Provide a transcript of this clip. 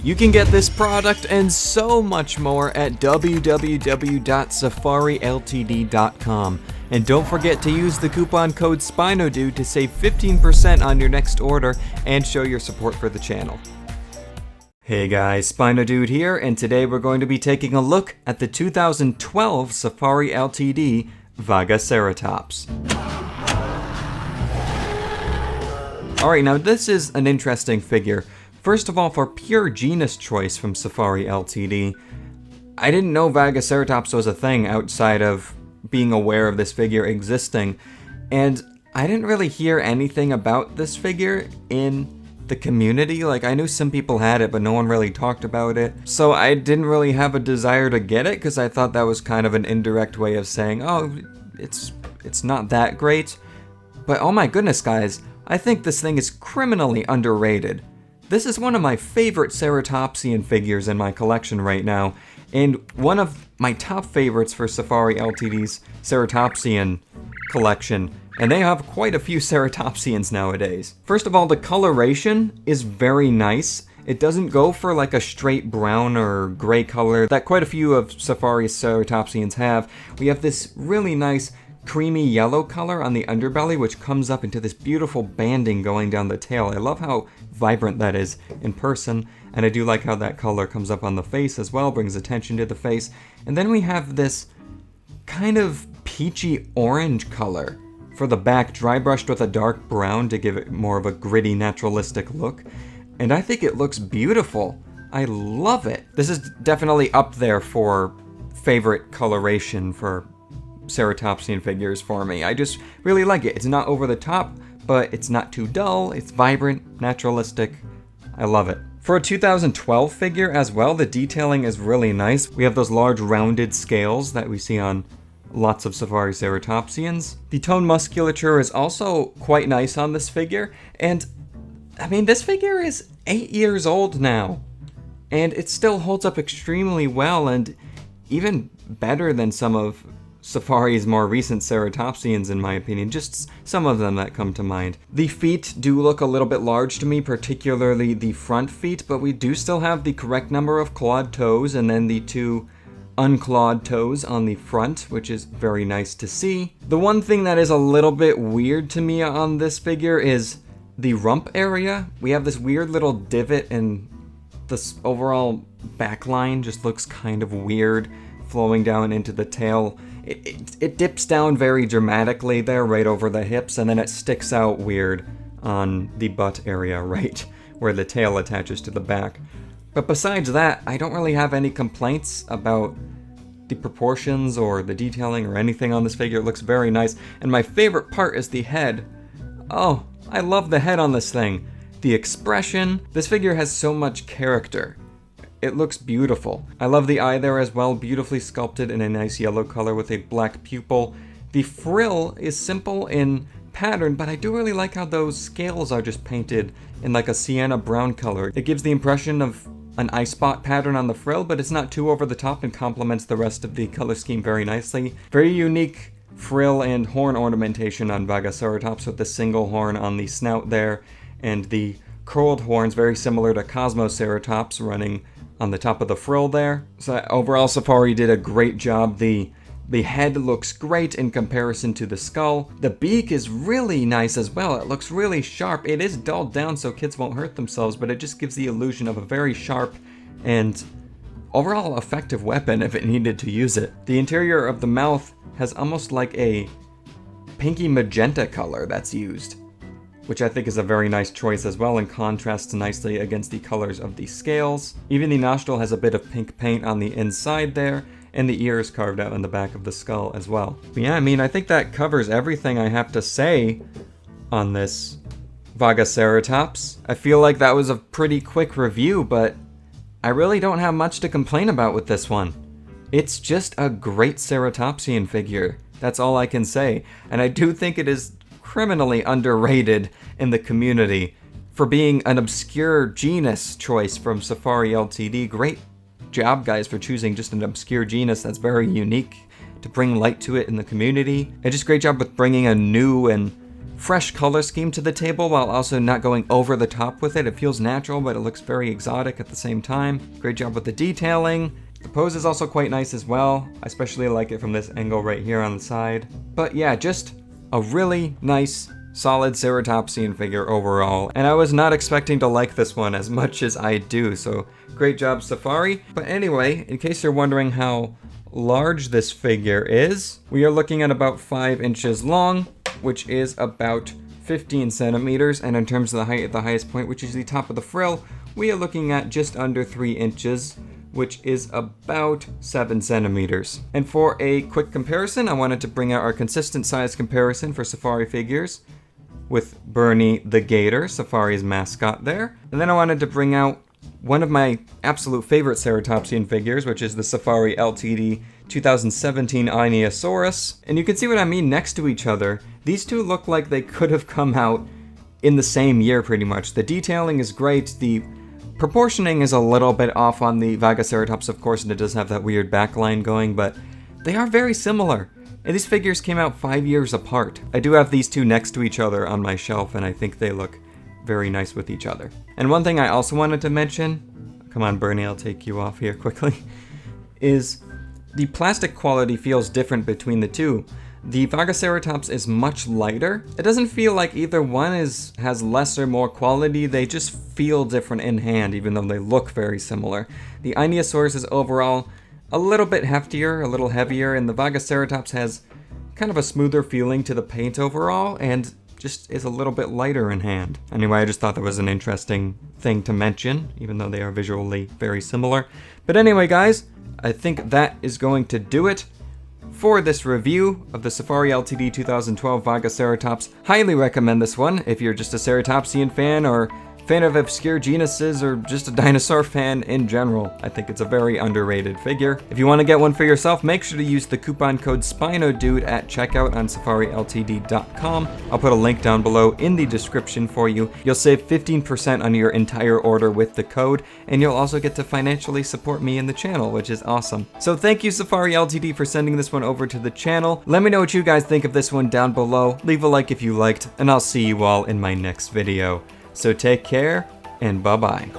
You can get this product and so much more at www.safariltd.com. And don't forget to use the coupon code SpinoDude to save 15% on your next order and show your support for the channel. Hey guys, SpinoDude here, and today we're going to be taking a look at the 2012 Safari Ltd. Vagaceratops. Alright, now this is an interesting figure. First of all, for pure genus choice from Safari Ltd, I didn't know Vagaceratops was a thing outside of being aware of this figure existing, and I didn't really hear anything about this figure in the community. Like, I knew some people had it, but no one really talked about it, so I didn't really have a desire to get it, because I thought that was kind of an indirect way of saying, oh, it's not that great. But oh my goodness, guys, I think this thing is criminally underrated. This is one of my favorite Ceratopsian figures in my collection right now, and one of my top favorites for Safari Ltd's Ceratopsian collection, and they have quite a few Ceratopsians nowadays. First of all, the coloration is very nice. It doesn't go for like a straight brown or gray color that quite a few of Safari's Ceratopsians have. We have this really nice creamy yellow color on the underbelly, which comes up into this beautiful banding going down the tail. I love how vibrant that is in person, and I do like how that color comes up on the face as well, brings attention to the face. And then we have this kind of peachy orange color for the back, dry brushed with a dark brown to give it more of a gritty, naturalistic look. And I think it looks beautiful. I love it. This is definitely up there for favorite coloration for Ceratopsian figures for me. I just really like it. It's not over the top, but it's not too dull. It's vibrant, naturalistic. I love it. For a 2012 figure as well, the detailing is really nice. We have those large rounded scales that we see on lots of Safari Ceratopsians. The tone musculature is also quite nice on this figure, and I mean, this figure is 8 years old now, and it still holds up extremely well, and even better than some of Safari's more recent Ceratopsians, in my opinion, just some of them that come to mind. The feet do look a little bit large to me, particularly the front feet, but we do still have the correct number of clawed toes and then the 2 unclawed toes on the front, which is very nice to see. The one thing that is a little bit weird to me on this figure is the rump area. We have this weird little divot, and this overall backline just looks kind of weird, flowing down into the tail. It dips down very dramatically there, right over the hips, and then it sticks out weird on the butt area, right where the tail attaches to the back. But besides that, I don't really have any complaints about the proportions or the detailing or anything on this figure. It looks very nice, and my favorite part is the head. Oh, I love the head on this thing. The expression. This figure has so much character. It looks beautiful. I love the eye there as well, beautifully sculpted in a nice yellow color with a black pupil. The frill is simple in pattern, but I do really like how those scales are just painted in like a sienna brown color. It gives the impression of an eye spot pattern on the frill, but it's not too over the top and complements the rest of the color scheme very nicely. Very unique frill and horn ornamentation on Vagaceratops, with the single horn on the snout there, and the curled horns very similar to Cosmoceratops running on the top of the frill there. So overall, Safari did a great job. The head looks great in comparison to the skull. The beak is really nice as well. It looks really sharp. It is dulled down so kids won't hurt themselves, but it just gives the illusion of a very sharp and overall effective weapon if it needed to use it. The interior of the mouth has almost like a pinky magenta color that's used, which I think is a very nice choice as well, and contrasts nicely against the colors of the scales. Even the nostril has a bit of pink paint on the inside there, and the ear is carved out in the back of the skull as well. But yeah, I mean, I think that covers everything I have to say on this Vagaceratops. I feel like that was a pretty quick review, but I really don't have much to complain about with this one. It's just a great Ceratopsian figure. That's all I can say. And I do think it is criminally underrated in the community for being an obscure genus choice from Safari Ltd. Great job, guys, for choosing just an obscure genus that's very unique to bring light to it in the community. And just great job with bringing a new and fresh color scheme to the table while also not going over the top with it. It feels natural, but it looks very exotic at the same time. Great job with the detailing. The pose is also quite nice as well. I especially like it from this angle right here on the side. But yeah, just a really nice, solid Ceratopsian figure overall. And I was not expecting to like this one as much as I do, so great job, Safari. But anyway, in case you're wondering how large this figure is, we are looking at about 5 inches long, which is about 15 centimeters. And in terms of the height at the highest point, which is the top of the frill, we are looking at just under 3 inches, which is about 7 centimeters. And for a quick comparison, I wanted to bring out our consistent size comparison for Safari figures with Bernie the Gator, Safari's mascot there. And then I wanted to bring out one of my absolute favorite Ceratopsian figures, which is the Safari Ltd 2017 Einiosaurus. And you can see what I mean next to each other. These two look like they could have come out in the same year pretty much. The detailing is great, the proportioning is a little bit off on the Vagaceratops, of course, and it does have that weird backline going, but they are very similar. And these figures came out 5 years apart. I do have these two next to each other on my shelf, and I think they look very nice with each other. And one thing I also wanted to mention, come on Bernie, I'll take you off here quickly, is the plastic quality feels different between the two. The Vagaceratops is much lighter. It doesn't feel like either one has less or more quality, they just feel different in hand, even though they look very similar. The Einiosaurus is overall a little bit heftier, a little heavier, and the Vagaceratops has kind of a smoother feeling to the paint overall, and just is a little bit lighter in hand. Anyway, I just thought that was an interesting thing to mention, even though they are visually very similar. But anyway, guys, I think that is going to do it for this review of the Safari Ltd 2012 Vagaceratops. Highly recommend this one if you're just a Ceratopsian fan or fan of obscure genuses or just a dinosaur fan in general. I think it's a very underrated figure. If you want to get one for yourself, make sure to use the coupon code SpinoDude at checkout on SafariLtd.com. I'll put a link down below in the description for you. You'll save 15% on your entire order with the code, and you'll also get to financially support me in the channel, which is awesome. So thank you, Safari Ltd, for sending this one over to the channel. Let me know what you guys think of this one down below. Leave a like if you liked, and I'll see you all in my next video. So take care, and bye-bye.